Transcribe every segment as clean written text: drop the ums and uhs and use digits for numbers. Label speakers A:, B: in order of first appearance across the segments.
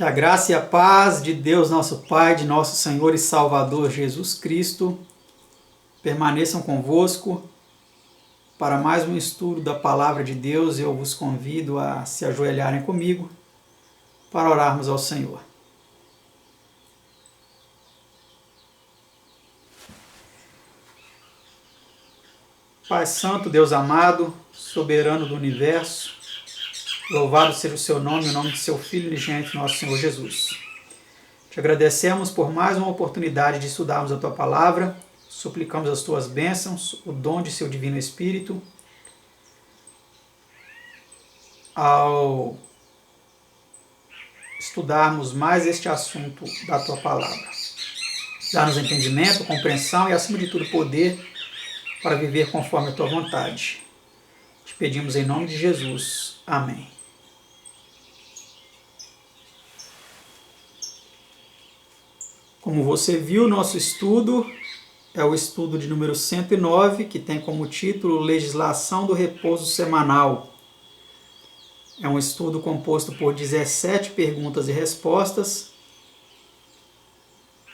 A: Que a graça e a paz de Deus, nosso Pai, de nosso Senhor e Salvador Jesus Cristo, permaneçam convosco para mais um estudo da Palavra de Deus. Eu vos convido a se ajoelharem comigo para orarmos ao Senhor. Pai Santo, Deus amado, soberano do universo, louvado seja o seu nome, o nome de seu Filho unigênito, nosso Senhor Jesus. Te agradecemos por mais uma oportunidade de estudarmos a Tua Palavra, suplicamos as Tuas bênçãos, o dom de Seu Divino Espírito, ao estudarmos mais este assunto da Tua Palavra. Dá-nos entendimento, compreensão e, acima de tudo, poder para viver conforme a Tua vontade. Te pedimos em nome de Jesus. Amém. Como você viu, nosso estudo é o estudo de número 109, que tem como título Legislação do Repouso Semanal. É um estudo composto por 17 perguntas e respostas,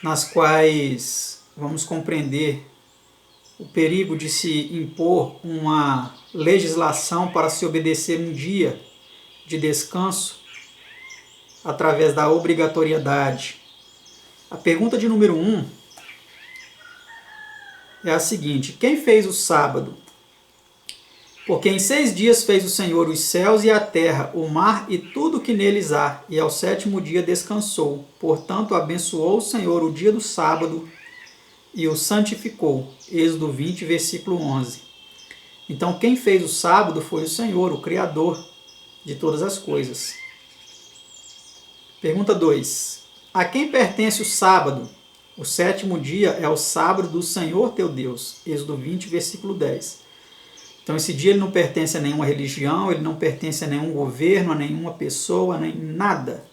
A: nas quais vamos compreender o perigo de se impor uma legislação para se obedecer um dia de descanso através da obrigatoriedade. A pergunta de número 1 é a seguinte: quem fez o sábado? Porque em 6 dias fez o Senhor os céus e a terra, o mar e tudo o que neles há, e ao 7º dia descansou. Portanto, abençoou o Senhor o dia do sábado e o santificou. Êxodo 20, versículo 11. Então, quem fez o sábado foi o Senhor, o Criador de todas as coisas. Pergunta 2. A quem pertence o sábado? O 7º dia é o sábado do Senhor teu Deus. Êxodo 20, versículo 10. Então, esse dia ele não pertence a nenhuma religião, ele não pertence a nenhum governo, a nenhuma pessoa, nem nada.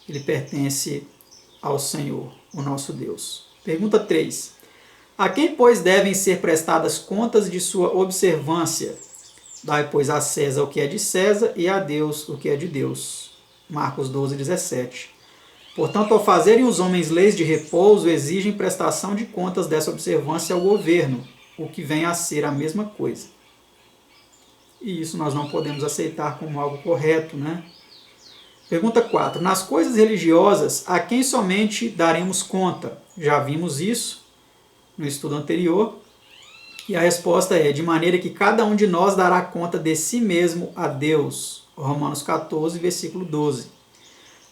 A: Ele pertence ao Senhor, o nosso Deus. Pergunta 3. A quem, pois, devem ser prestadas contas de sua observância? Dai, pois, a César o que é de César e a Deus o que é de Deus. Marcos 12, 17. Portanto, ao fazerem os homens leis de repouso, exigem prestação de contas dessa observância ao governo, o que vem a ser a mesma coisa. E isso nós não podemos aceitar como algo correto, né? Pergunta 4. Nas coisas religiosas, a quem somente daremos conta? Já vimos isso no estudo anterior. E a resposta é: de maneira que cada um de nós dará conta de si mesmo a Deus. Romanos 14, versículo 12.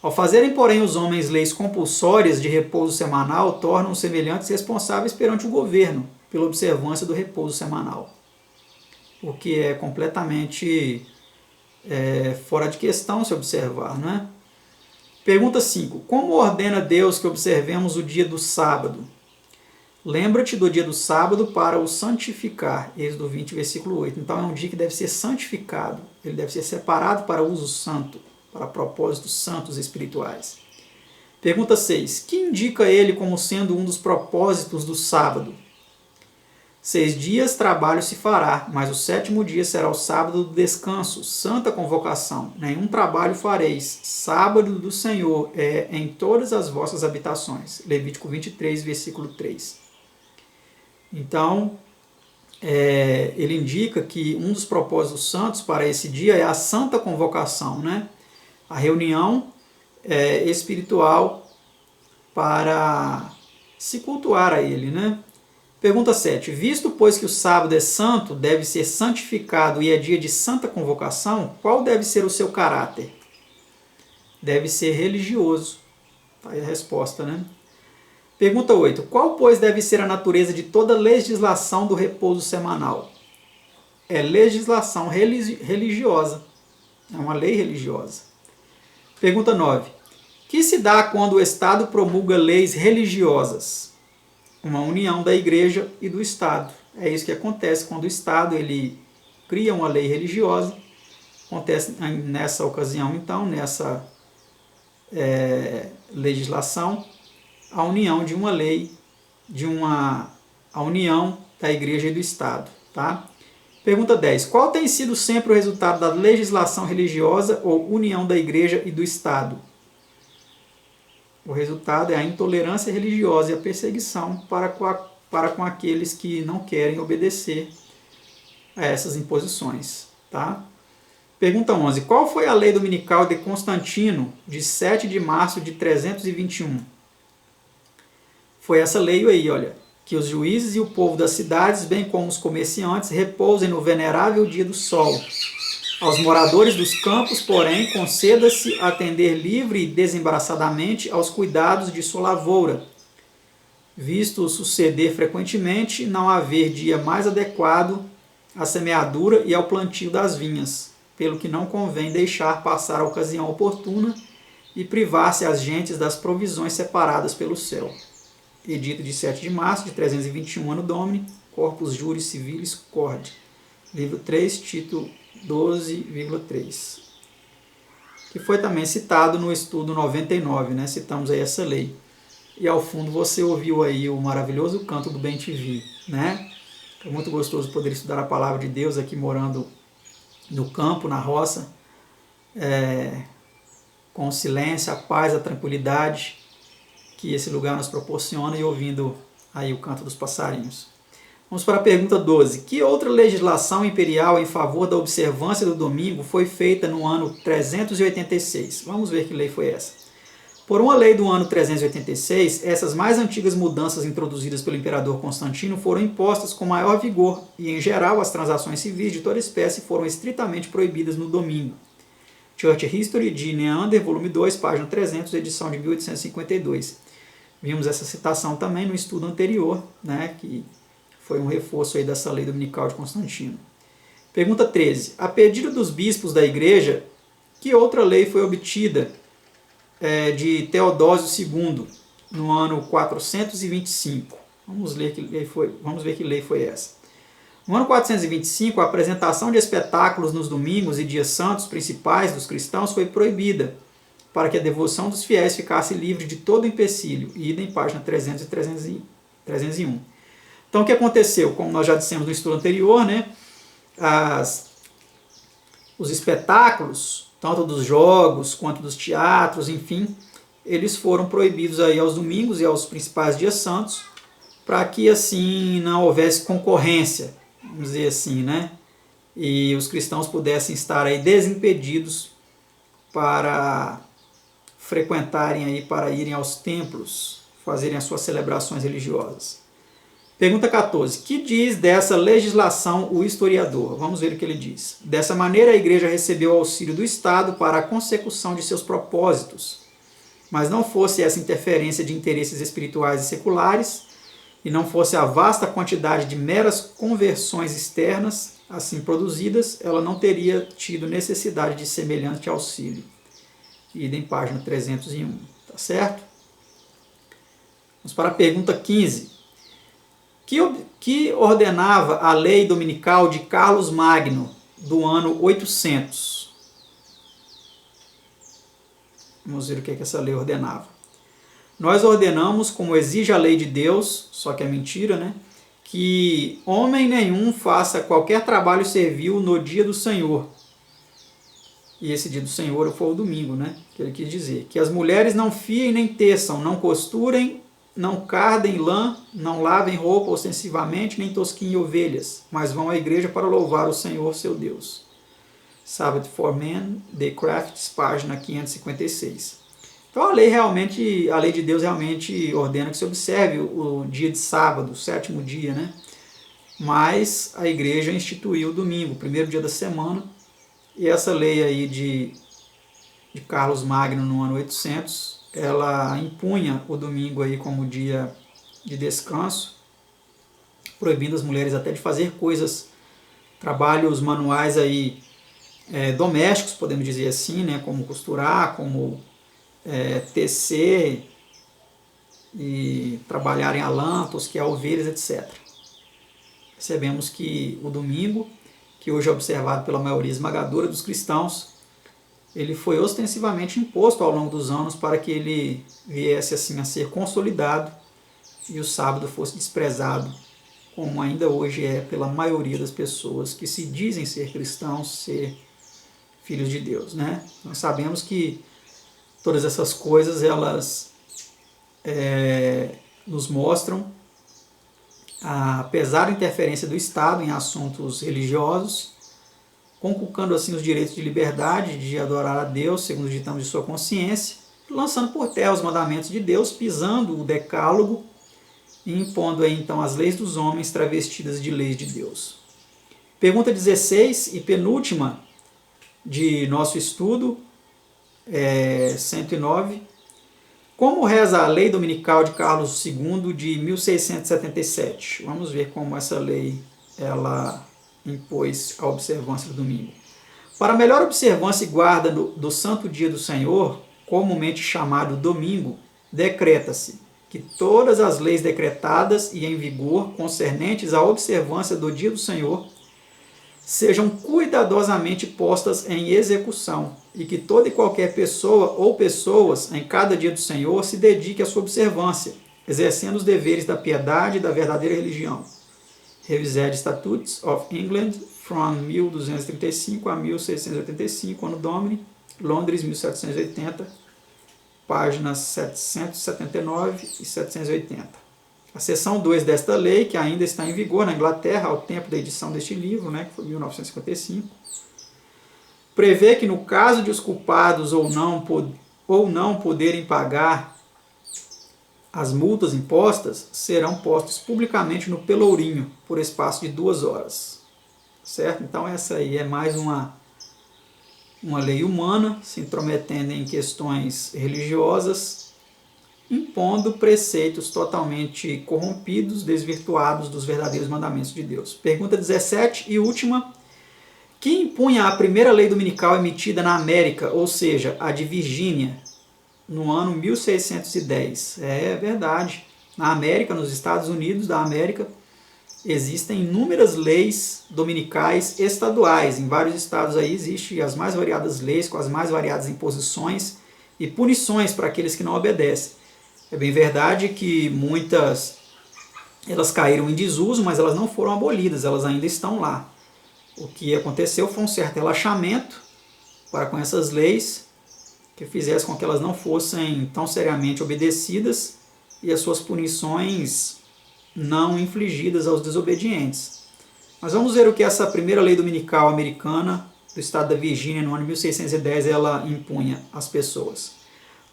A: Ao fazerem, porém, os homens leis compulsórias de repouso semanal, tornam semelhantes responsáveis perante o governo pela observância do repouso semanal. O que é completamente fora de questão se observar, não é? Pergunta 5. Como ordena Deus que observemos o dia do sábado? Lembra-te do dia do sábado para o santificar. Êxodo 20, versículo 8. Então é um dia que deve ser santificado. Ele deve ser separado para uso santo, para propósitos santos espirituais. Pergunta 6. Que indica ele como sendo um dos propósitos do sábado? 6 dias trabalho se fará, mas o 7º dia será o sábado do descanso, santa convocação. Nenhum trabalho fareis. Sábado do Senhor é em todas as vossas habitações. Levítico 23, versículo 3. Então, ele indica que um dos propósitos santos para esse dia é a santa convocação, né? A reunião espiritual para se cultuar a ele, né? Pergunta 7. Visto, pois, que o sábado é santo, deve ser santificado e é dia de santa convocação, qual deve ser o seu caráter? Deve ser religioso. Tá aí a resposta, né? Pergunta 8. Qual, pois, deve ser a natureza de toda legislação do repouso semanal? É legislação religiosa. É uma lei religiosa. Pergunta 9. Que se dá quando o Estado promulga leis religiosas? Uma união da Igreja e do Estado. É isso que acontece quando o Estado ele cria uma lei religiosa. Acontece nessa ocasião, então, nessa legislação, a união de uma lei, a união da Igreja e do Estado. Tá? Pergunta 10. Qual tem sido sempre o resultado da legislação religiosa ou união da Igreja e do Estado? O resultado é a intolerância religiosa e a perseguição para com aqueles que não querem obedecer a essas imposições. Tá? Pergunta 11. Qual foi a lei dominical de Constantino, de 7 de março de 321? Foi essa lei aí, olha. Que os juízes e o povo das cidades, bem como os comerciantes, repousem no venerável dia do sol. Aos moradores dos campos, porém, conceda-se atender livre e desembaraçadamente aos cuidados de sua lavoura, visto suceder frequentemente não haver dia mais adequado à semeadura e ao plantio das vinhas, pelo que não convém deixar passar a ocasião oportuna e privar-se as gentes das provisões separadas pelo céu. Edito de 7 de março de 321 Anno Domini, Corpus Juris Civilis Cord. Livro 3, título 12,3. Que foi também citado no estudo 99, né? Citamos aí essa lei. E ao fundo você ouviu aí o maravilhoso canto do Bem-te-vi, né? É muito gostoso poder estudar a palavra de Deus aqui morando no campo, na roça, com o silêncio, a paz, a tranquilidade que esse lugar nos proporciona e ouvindo aí o canto dos passarinhos. Vamos para a pergunta 12. Que outra legislação imperial em favor da observância do domingo foi feita no ano 386? Vamos ver que lei foi essa. Por uma lei do ano 386, essas mais antigas mudanças introduzidas pelo imperador Constantino foram impostas com maior vigor e, em geral, as transações civis de toda espécie foram estritamente proibidas no domingo. Church History de Neander, volume 2, página 300, edição de 1852. Vimos essa citação também no estudo anterior, né, que foi um reforço aí dessa lei dominical de Constantino. Pergunta 13. A pedido dos bispos da igreja, que outra lei foi obtida de Teodósio II no ano 425? Vamos ver que lei foi essa. No ano 425, a apresentação de espetáculos nos domingos e dias santos principais dos cristãos foi proibida, para que a devoção dos fiéis ficasse livre de todo empecilho. Idem, página 300 e 301. Então, o que aconteceu? Como nós já dissemos no estudo anterior, né, os espetáculos, tanto dos jogos quanto dos teatros, enfim, eles foram proibidos aí aos domingos e aos principais dias santos, para que assim não houvesse concorrência, vamos dizer assim, né? E os cristãos pudessem estar aí desimpedidos para frequentarem aí, para irem aos templos, fazerem as suas celebrações religiosas. Pergunta 14. Que diz dessa legislação o historiador? Vamos ver o que ele diz. Dessa maneira, a igreja recebeu auxílio do Estado para a consecução de seus propósitos, mas não fosse essa interferência de interesses espirituais e seculares, e não fosse a vasta quantidade de meras conversões externas assim produzidas, ela não teria tido necessidade de semelhante auxílio. Idem, página 301. Tá certo? Vamos para a pergunta 15. Que ordenava a lei dominical de Carlos Magno, do ano 800? Vamos ver o que essa lei ordenava. Nós ordenamos, como exige a lei de Deus, só que é mentira, né? Que homem nenhum faça qualquer trabalho servil no dia do Senhor. E esse dia do Senhor foi o domingo, né? Que ele quis dizer. Que as mulheres não fiem nem teçam, não costurem, não cardem lã, não lavem roupa ostensivamente, nem tosquiem ovelhas, mas vão à igreja para louvar o Senhor, seu Deus. Sabbath for Men, The Crafts, página 556. Então a lei de Deus realmente ordena que se observe o dia de sábado, o sétimo dia, né? Mas a igreja instituiu o domingo, o primeiro dia da semana, e essa lei aí de Carlos Magno no ano 800, ela impunha o domingo aí como dia de descanso, proibindo as mulheres até de fazer trabalhos manuais aí, domésticos, podemos dizer assim, né, como costurar, como tecer e trabalharem a lã, tosquear ovelhas, etc. Percebemos que o domingo, que hoje é observado pela maioria esmagadora dos cristãos, ele foi ostensivamente imposto ao longo dos anos para que ele viesse assim a ser consolidado e o sábado fosse desprezado, como ainda hoje é pela maioria das pessoas que se dizem ser cristãos, ser filhos de Deus, né? Nós sabemos que todas essas coisas elas nos mostram, apesar da interferência do Estado em assuntos religiosos, conculcando assim os direitos de liberdade de adorar a Deus segundo os ditames de sua consciência, lançando por terra os mandamentos de Deus, pisando o decálogo e impondo aí, então as leis dos homens travestidas de leis de Deus. Pergunta 16 e penúltima de nosso estudo, 109. Como reza a lei dominical de Carlos II de 1677? Vamos ver como essa lei ela impôs a observância do domingo. Para melhor observância e guarda do santo dia do Senhor, comumente chamado domingo, decreta-se que todas as leis decretadas e em vigor concernentes à observância do dia do Senhor sejam cuidadosamente postas em execução e que toda e qualquer pessoa ou pessoas em cada dia do Senhor se dedique à sua observância, exercendo os deveres da piedade e da verdadeira religião. Revised Statutes of England, from 1235 a 1685, Anno Domini, Londres, 1780, páginas 779 e 780. A seção 2 desta lei, que ainda está em vigor na Inglaterra ao tempo da edição deste livro, que foi 1955, prevê que no caso de os culpados ou não poderem pagar as multas impostas, serão postos publicamente no pelourinho por espaço de 2 horas. Certo? Então essa aí é mais uma lei humana, se intrometendo em questões religiosas, impondo preceitos totalmente corrompidos, desvirtuados dos verdadeiros mandamentos de Deus. Pergunta 17 e última. Que impunha a primeira lei dominical emitida na América, ou seja, a de Virgínia, no ano 1610. É verdade. Na América, nos Estados Unidos da América, existem inúmeras leis dominicais estaduais. Em vários estados aí existem as mais variadas leis, com as mais variadas imposições e punições para aqueles que não obedecem. É bem verdade que muitas elas caíram em desuso, mas elas não foram abolidas, elas ainda estão lá. O que aconteceu foi um certo relaxamento para com essas leis, que fizesse com que elas não fossem tão seriamente obedecidas e as suas punições não infligidas aos desobedientes. Mas vamos ver o que essa primeira lei dominical americana do estado da Virgínia, no ano 1610, ela impunha às pessoas.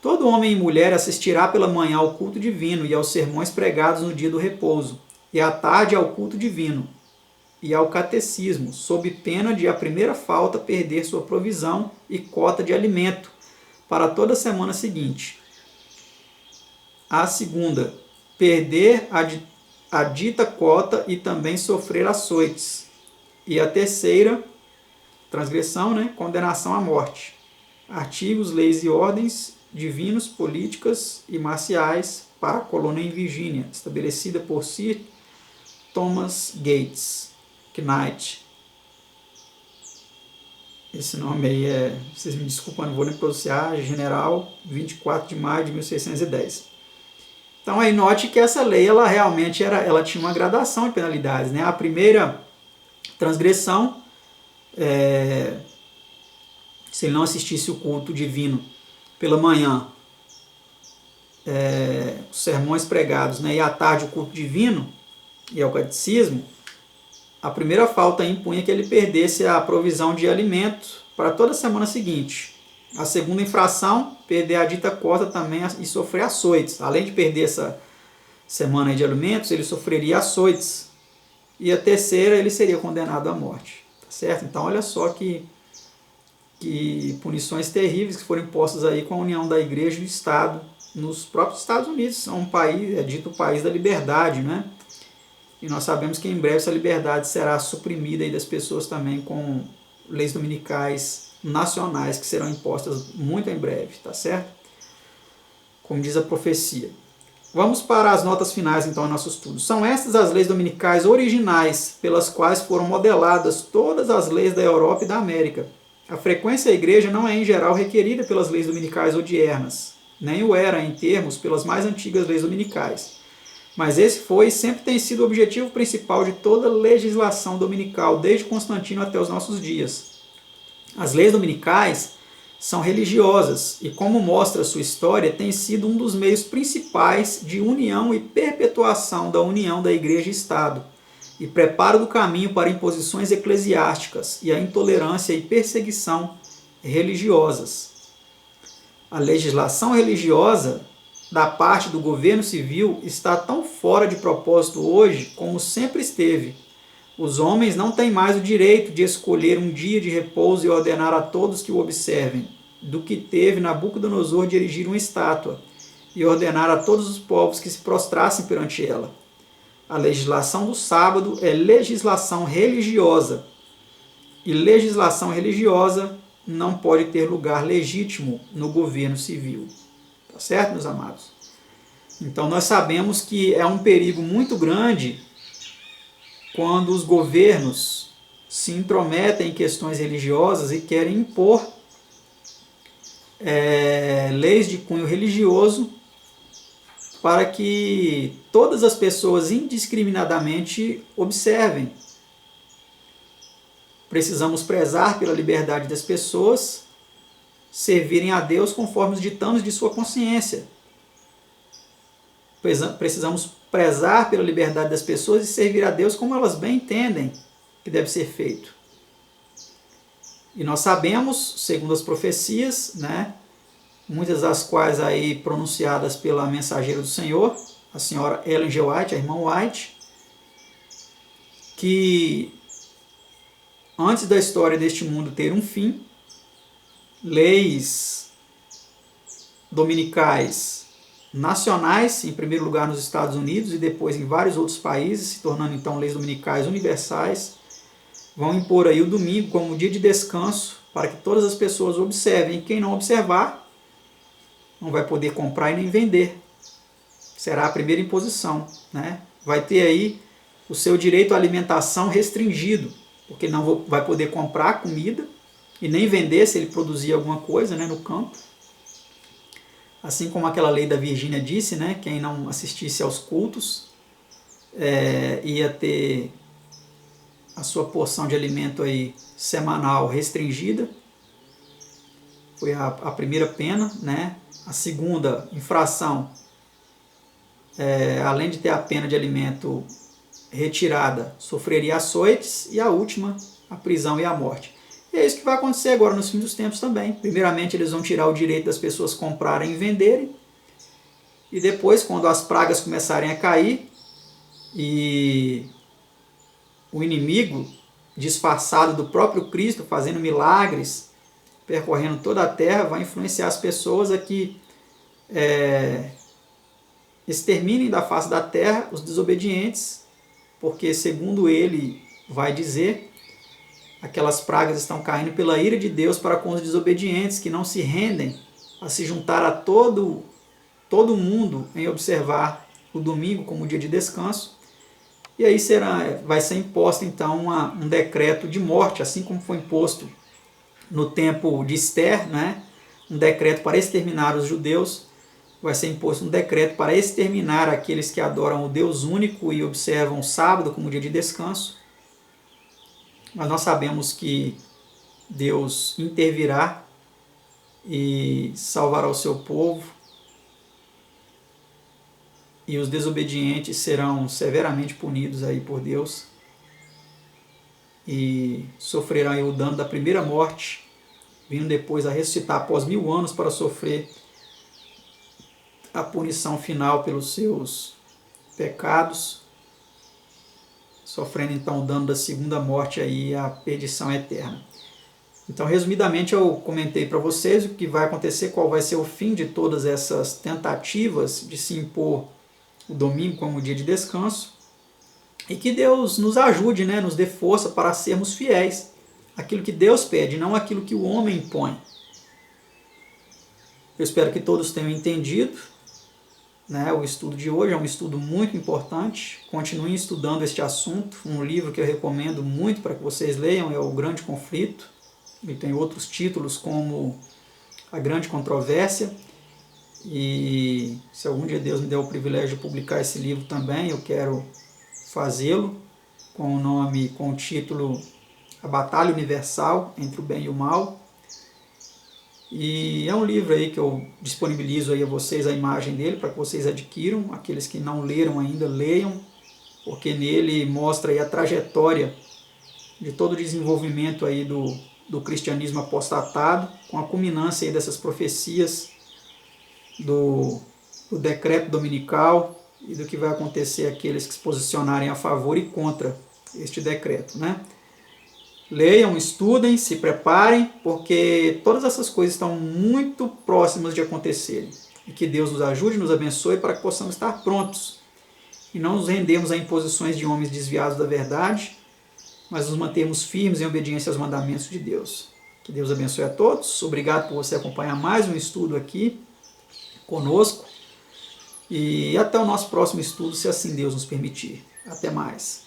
A: Todo homem e mulher assistirá pela manhã ao culto divino e aos sermões pregados no dia do repouso, e à tarde ao culto divino e ao catecismo, sob pena de a primeira falta perder sua provisão e cota de alimento para toda a semana seguinte. A segunda, perder a dita cota e também sofrer açoites. E a terceira, transgressão, condenação à morte. Artigos, leis e ordens divinos, políticas e marciais para a colônia em Virgínia, estabelecida por Sir Thomas Gates Knight. Esse nome aí vocês me desculpam, não vou nem pronunciar, General, 24 de maio de 1610. Então aí note que essa lei, ela realmente ela tinha uma gradação de penalidades, A primeira transgressão, se ele não assistisse o culto divino pela manhã, os sermões pregados, e à tarde o culto divino e ao catecismo, a primeira falta impunha que ele perdesse a provisão de alimento para toda a semana seguinte. A segunda infração, perder a dita cota também e sofrer açoites. Além de perder essa semana de alimentos, ele sofreria açoites. E a terceira, ele seria condenado à morte. Tá certo? Então, olha só que punições terríveis que foram impostas aí com a união da Igreja e do Estado nos próprios Estados Unidos. É um país, é dito o país da liberdade, E nós sabemos que em breve essa liberdade será suprimida aí das pessoas também com leis dominicais nacionais que serão impostas muito em breve, tá certo? Como diz a profecia. Vamos para as notas finais então do nosso estudo. São estas as leis dominicais originais pelas quais foram modeladas todas as leis da Europa e da América. A frequência à igreja não é em geral requerida pelas leis dominicais odiernas, nem o era em termos pelas mais antigas leis dominicais. Mas esse foi e sempre tem sido o objetivo principal de toda legislação dominical, desde Constantino até os nossos dias. As leis dominicais são religiosas e, como mostra sua história, tem sido um dos meios principais de união e perpetuação da união da Igreja e Estado, e preparo do caminho para imposições eclesiásticas e a intolerância e perseguição religiosas. A legislação religiosa da parte do governo civil está tão fora de propósito hoje como sempre esteve. Os homens não têm mais o direito de escolher um dia de repouso e ordenar a todos que o observem, do que teve Nabucodonosor de erigir uma estátua e ordenar a todos os povos que se prostrassem perante ela. A legislação do sábado é legislação religiosa, e legislação religiosa não pode ter lugar legítimo no governo civil. Tá certo, meus amados? Então nós sabemos que é um perigo muito grande quando os governos se intrometem em questões religiosas e querem impor leis de cunho religioso para que todas as pessoas indiscriminadamente observem. Precisamos prezar pela liberdade das pessoas, servirem a Deus conforme os ditames de sua consciência. Precisamos prezar pela liberdade das pessoas e servir a Deus como elas bem entendem que deve ser feito. E nós sabemos, segundo as profecias, né, muitas das quais aí pronunciadas pela mensageira do Senhor, a senhora Ellen G. White, a irmã White, que antes da história deste mundo ter um fim, leis dominicais nacionais, em primeiro lugar nos Estados Unidos e depois em vários outros países, se tornando então leis dominicais universais, vão impor aí o domingo como dia de descanso para que todas as pessoas observem. Quem não observar não vai poder comprar e nem vender. Será a primeira imposição, né? Vai ter aí o seu direito à alimentação restringido, porque não vai poder comprar comida e nem vender se ele produzir alguma coisa, né, no campo. Assim como aquela lei da Virgínia disse, né, quem não assistisse aos cultos ia ter a sua porção de alimento aí semanal restringida. Foi a primeira pena, né? A segunda infração, além de ter a pena de alimento retirada, sofreria açoites, e a última, a prisão e a morte. E é isso que vai acontecer agora nos fins dos tempos também. Primeiramente, eles vão tirar o direito das pessoas comprarem e venderem, e depois, quando as pragas começarem a cair, e o inimigo, disfarçado do próprio Cristo, fazendo milagres, percorrendo toda a terra, vai influenciar as pessoas a que exterminem da face da terra os desobedientes, porque, segundo ele vai dizer, aquelas pragas estão caindo pela ira de Deus para com os desobedientes, que não se rendem a se juntar a todo mundo em observar o domingo como dia de descanso. E aí vai ser imposto então um decreto de morte, assim como foi imposto no tempo de Esther, né? Um decreto para exterminar os judeus. Vai ser imposto um decreto para exterminar aqueles que adoram o Deus único e observam o sábado como dia de descanso. Mas nós sabemos que Deus intervirá e salvará o seu povo, e os desobedientes serão severamente punidos aí por Deus e sofrerão aí o dano da primeira morte, vindo depois a ressuscitar após 1000 anos para sofrer a punição final pelos seus pecados, sofrendo então o dano da segunda morte aí, a perdição eterna. Então, resumidamente, eu comentei para vocês o que vai acontecer, qual vai ser o fim de todas essas tentativas de se impor o domingo como dia de descanso, e que Deus nos ajude, né, nos dê força para sermos fiéis àquilo que Deus pede, não àquilo que o homem impõe. Eu espero que todos tenham entendido, né, o estudo de hoje é um estudo muito importante. Continuem estudando este assunto. Um livro que eu recomendo muito para que vocês leiam é O Grande Conflito, e tem outros títulos como A Grande Controvérsia. E se algum dia Deus me der o privilégio de publicar esse livro também, eu quero fazê-lo com o título A Batalha Universal entre o Bem e o Mal. E é um livro aí que eu disponibilizo aí a vocês a imagem dele para que vocês adquiram. Aqueles que não leram ainda, leiam, porque nele mostra aí a trajetória de todo o desenvolvimento aí do cristianismo apostatado, com a culminância aí dessas profecias do decreto dominical e do que vai acontecer àqueles que se posicionarem a favor e contra este decreto, né? Leiam, estudem, se preparem, porque todas essas coisas estão muito próximas de acontecerem. E que Deus nos ajude e nos abençoe para que possamos estar prontos e não nos rendemos a imposições de homens desviados da verdade, mas nos mantermos firmes em obediência aos mandamentos de Deus. Que Deus abençoe a todos. Obrigado por você acompanhar mais um estudo aqui conosco. E até o nosso próximo estudo, se assim Deus nos permitir. Até mais.